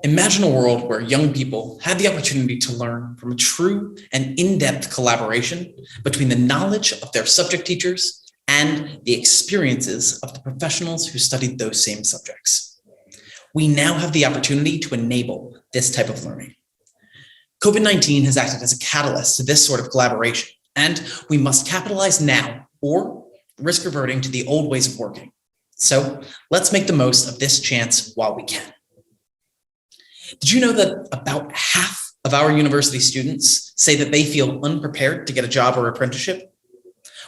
Imagine a world where young people had the opportunity to learn from a true and in-depth collaboration between the knowledge of their subject teachers and the experiences of the professionals who studied those same subjects. We now have the opportunity to enable this type of learning. COVID-19 has acted as a catalyst to this sort of collaboration, and we must capitalize now or risk reverting to the old ways of working. So let's make the most of this chance while we can. Did you know that about half of our university students say that they feel unprepared to get a job or apprenticeship?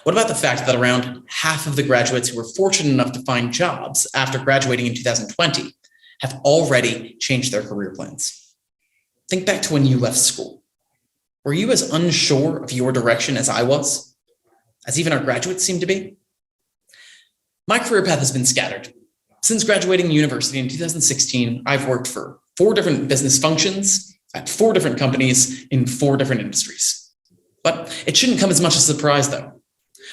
What about the fact that around half of the graduates who were fortunate enough to find jobs after graduating in 2020 have already changed their career plans? Think back to when you left school. Were you as unsure of your direction as I was, as even our graduates seem to be? My career path has been scattered. Since graduating university in 2016, I've worked for 4 different business functions at 4 different companies in 4 different industries. But it shouldn't come as much as a surprise though.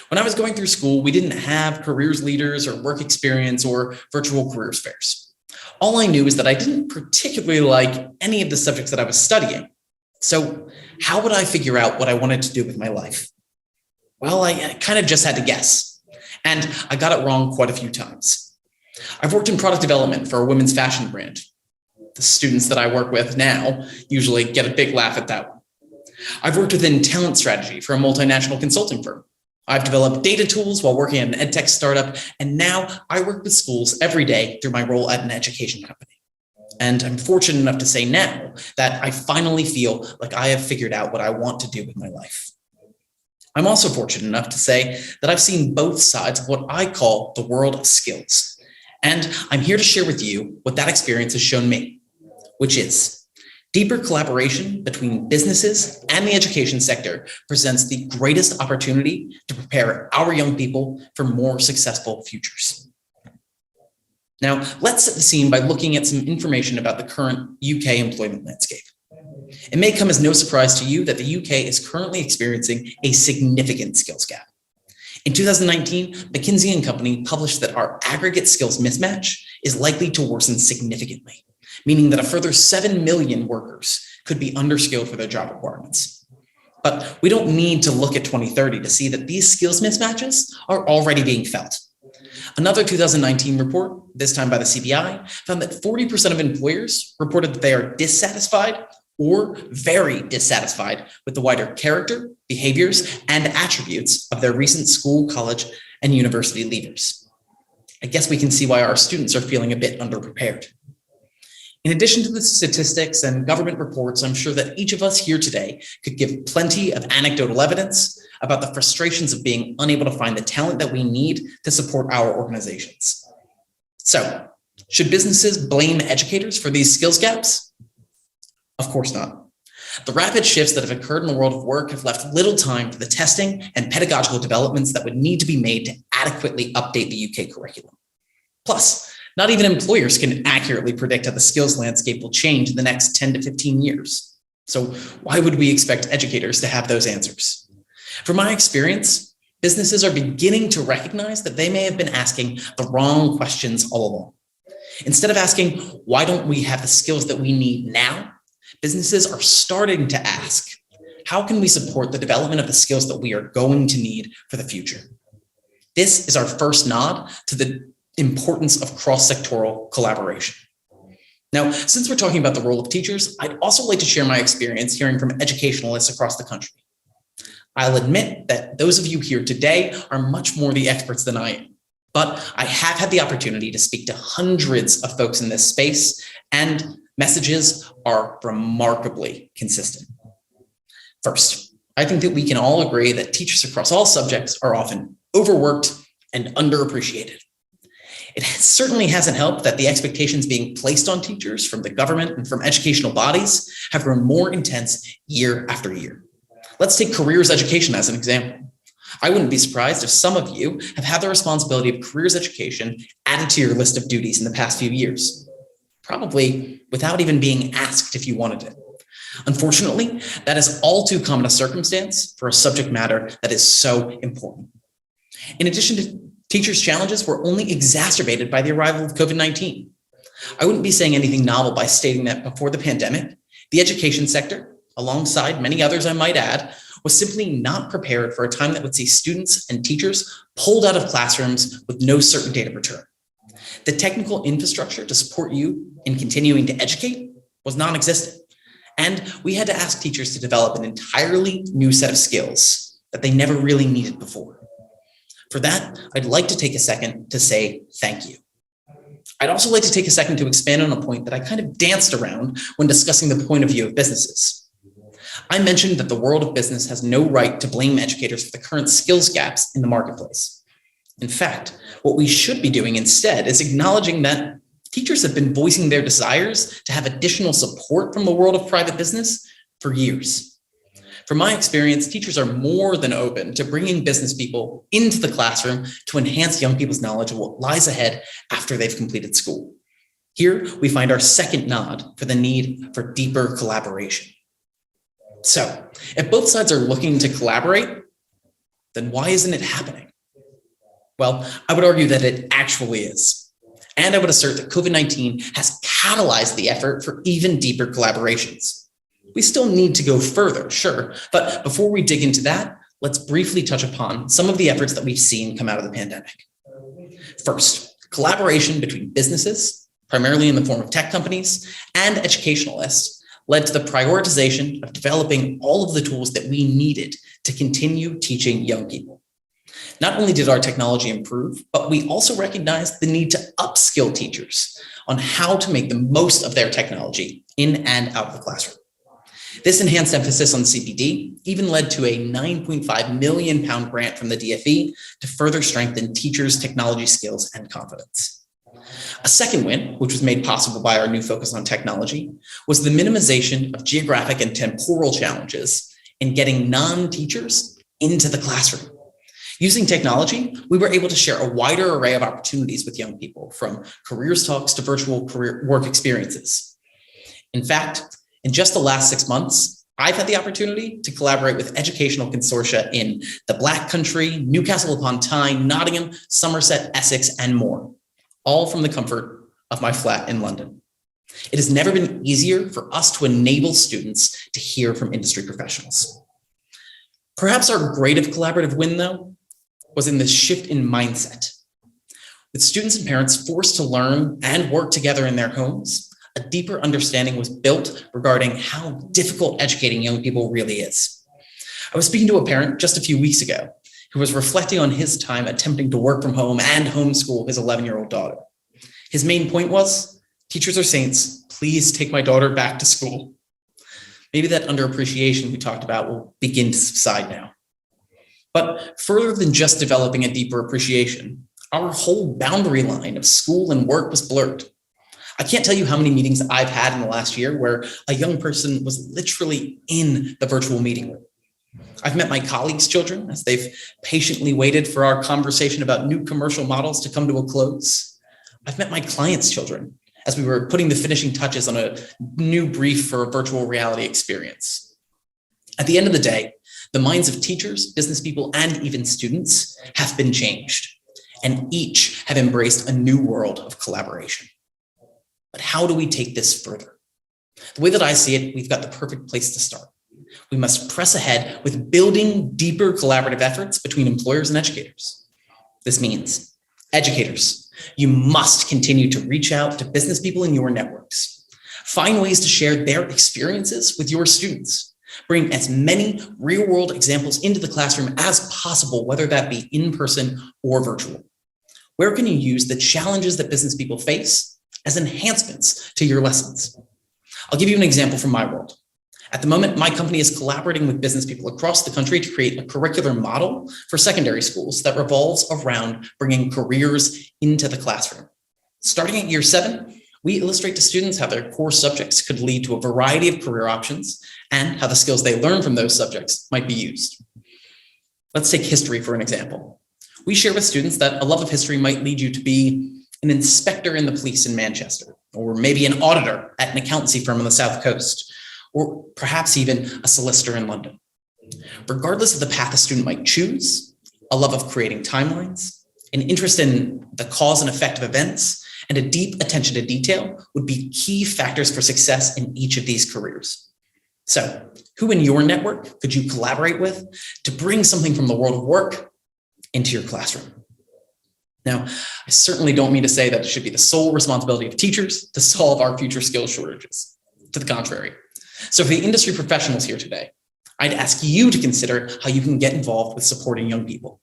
When I was going through school, we didn't have careers leaders or work experience or virtual careers fairs. All I knew is that I didn't particularly like any of the subjects that I was studying. So how would I figure out what I wanted to do with my life? Well, I kind of just had to guess. And I got it wrong quite a few times. I've worked in product development for a women's fashion brand. The students that I work with now usually get a big laugh at that one. I've worked within talent strategy for a multinational consulting firm. I've developed data tools while working at an edtech startup, and now I work with schools every day through my role at an education company. And I'm fortunate enough to say now that I finally feel like I have figured out what I want to do with my life. I'm also fortunate enough to say that I've seen both sides of what I call the world of skills. And I'm here to share with you what that experience has shown me, which is deeper collaboration between businesses and the education sector presents the greatest opportunity to prepare our young people for more successful futures. Now, let's set the scene by looking at some information about the current UK employment landscape. It may come as no surprise to you that the UK is currently experiencing a significant skills gap. In 2019, McKinsey & Company published that our aggregate skills mismatch is likely to worsen significantly, meaning that a further 7 million workers could be underskilled for their job requirements. But we don't need to look at 2030 to see that these skills mismatches are already being felt. Another 2019 report, this time by the CBI, found that 40% of employers reported that they are dissatisfied or very dissatisfied with the wider character, behaviors, and attributes of their recent school, college, and university leavers. I guess we can see why our students are feeling a bit underprepared. In addition to the statistics and government reports, I'm sure that each of us here today could give plenty of anecdotal evidence about the frustrations of being unable to find the talent that we need to support our organizations. So, should businesses blame educators for these skills gaps? Of course not. The rapid shifts that have occurred in the world of work have left little time for the testing and pedagogical developments that would need to be made to adequately update the UK curriculum. Plus, not even employers can accurately predict how the skills landscape will change in the next 10 to 15 years. So why would we expect educators to have those answers? From my experience, businesses are beginning to recognize that they may have been asking the wrong questions all along. Instead of asking, why don't we have the skills that we need now? Businesses are starting to ask, how can we support the development of the skills that we are going to need for the future? This is our first nod to the importance of cross-sectoral collaboration. Now, since we're talking about the role of teachers, I'd also like to share my experience hearing from educationalists across the country. I'll admit that those of you here today are much more the experts than I am, but I have had the opportunity to speak to hundreds of folks in this space, and messages are remarkably consistent. First, I think that we can all agree that teachers across all subjects are often overworked and underappreciated. It certainly hasn't helped that the expectations being placed on teachers from the government and from educational bodies have grown more intense year after year. Let's take careers education as an example. I wouldn't be surprised if some of you have had the responsibility of careers education added to your list of duties in the past few years, probably without even being asked if you wanted it. Unfortunately, that is all too common a circumstance for a subject matter that is so important. In addition to teachers' challenges were only exacerbated by the arrival of COVID-19. I wouldn't be saying anything novel by stating that before the pandemic, the education sector, alongside many others I might add, was simply not prepared for a time that would see students and teachers pulled out of classrooms with no certain date of return. The technical infrastructure to support you in continuing to educate was non-existent, and we had to ask teachers to develop an entirely new set of skills that they never really needed before. For that, I'd like to take a second to say thank you. I'd also like to take a second to expand on a point that I kind of danced around when discussing the point of view of businesses. I mentioned that the world of business has no right to blame educators for the current skills gaps in the marketplace. In fact, what we should be doing instead is acknowledging that teachers have been voicing their desires to have additional support from the world of private business for years. From my experience, teachers are more than open to bringing business people into the classroom to enhance young people's knowledge of what lies ahead after they've completed school. Here, we find our second nod for the need for deeper collaboration. So, if both sides are looking to collaborate, then why isn't it happening? Well, I would argue that it actually is. And I would assert that COVID-19 has catalyzed the effort for even deeper collaborations. We still need to go further, sure, but before we dig into that, let's briefly touch upon some of the efforts that we've seen come out of the pandemic. First, collaboration between businesses, primarily in the form of tech companies, and educationalists led to the prioritization of developing all of the tools that we needed to continue teaching young people. Not only did our technology improve, but we also recognized the need to upskill teachers on how to make the most of their technology in and out of the classroom. This enhanced emphasis on CPD even led to a £9.5 million grant from the DFE to further strengthen teachers' technology skills and confidence. A second win, which was made possible by our new focus on technology, was the minimization of geographic and temporal challenges in getting non-teachers into the classroom. Using technology, we were able to share a wider array of opportunities with young people, from careers talks to virtual career work experiences. In fact, in just the last 6 months, I've had the opportunity to collaborate with educational consortia in the Black Country, Newcastle upon Tyne, Nottingham, Somerset, Essex, and more, all from the comfort of my flat in London. It has never been easier for us to enable students to hear from industry professionals. Perhaps our greatest collaborative win, though, was in this shift in mindset. With students and parents forced to learn and work together in their homes, a deeper understanding was built regarding how difficult educating young people really is. I was speaking to a parent just a few weeks ago who was reflecting on his time attempting to work from home and homeschool his 11-year-old daughter. His main point was, teachers are saints, please take my daughter back to school. Maybe that underappreciation we talked about will begin to subside now. But further than just developing a deeper appreciation, our whole boundary line of school and work was blurred. I can't tell you how many meetings I've had in the last year where a young person was literally in the virtual meeting room. I've met my colleagues' children as they've patiently waited for our conversation about new commercial models to come to a close. I've met my clients' children as we were putting the finishing touches on a new brief for a virtual reality experience. At the end of the day, the minds of teachers, business people, and even students have been changed, and each have embraced a new world of collaboration. But how do we take this further? The way that I see it, we've got the perfect place to start. We must press ahead with building deeper collaborative efforts between employers and educators. This means, educators, you must continue to reach out to business people in your networks. Find ways to share their experiences with your students. Bring as many real-world examples into the classroom as possible, whether that be in person or virtual. Where can you use the challenges that business people face as enhancements to your lessons? I'll give you an example from my world. At the moment, my company is collaborating with business people across the country to create a curricular model for secondary schools that revolves around bringing careers into the classroom. Starting at year 7, we illustrate to students how their core subjects could lead to a variety of career options and how the skills they learn from those subjects might be used. Let's take history for an example. We share with students that a love of history might lead you to be an inspector in the police in Manchester, or maybe an auditor at an accountancy firm on the South Coast, or perhaps even a solicitor in London. Regardless of the path a student might choose, a love of creating timelines, an interest in the cause and effect of events, and a deep attention to detail would be key factors for success in each of these careers. So, who in your network could you collaborate with to bring something from the world of work into your classroom? Now, I certainly don't mean to say that it should be the sole responsibility of teachers to solve our future skills shortages. To the contrary. So for the industry professionals here today, I'd ask you to consider how you can get involved with supporting young people.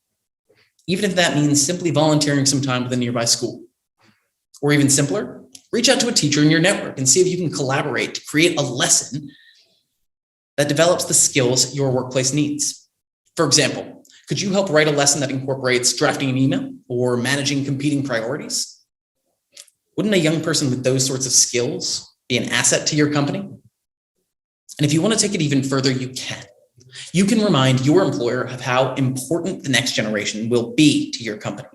Even if that means simply volunteering some time with a nearby school. Or even simpler, reach out to a teacher in your network and see if you can collaborate to create a lesson that develops the skills your workplace needs. For example, could you help write a lesson that incorporates drafting an email or managing competing priorities? Wouldn't a young person with those sorts of skills be an asset to your company? And if you want to take it even further, you can. You can remind your employer of how important the next generation will be to your company.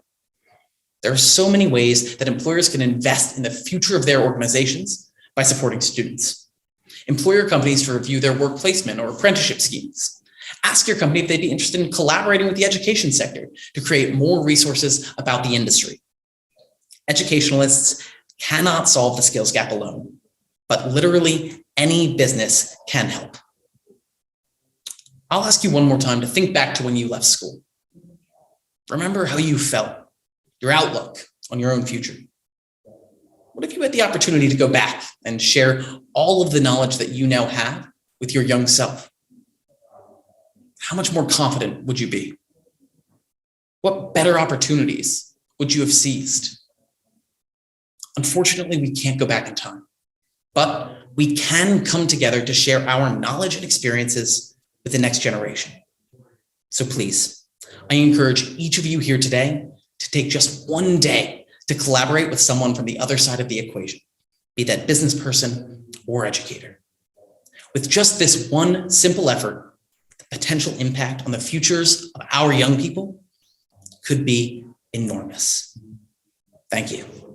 There are so many ways that employers can invest in the future of their organizations by supporting students. Employer companies to review their work placement or apprenticeship schemes. Ask your company if they'd be interested in collaborating with the education sector to create more resources about the industry. Educationalists cannot solve the skills gap alone, but literally any business can help. I'll ask you one more time to think back to when you left school. Remember how you felt, your outlook on your own future. What if you had the opportunity to go back and share all of the knowledge that you now have with your young self? How much more confident would you be? What better opportunities would you have seized? Unfortunately, we can't go back in time, but we can come together to share our knowledge and experiences with the next generation. So please, I encourage each of you here today to take just one day to collaborate with someone from the other side of the equation, be that business person or educator. With just this one simple effort, the potential impact on the futures of our young people could be enormous. Thank you.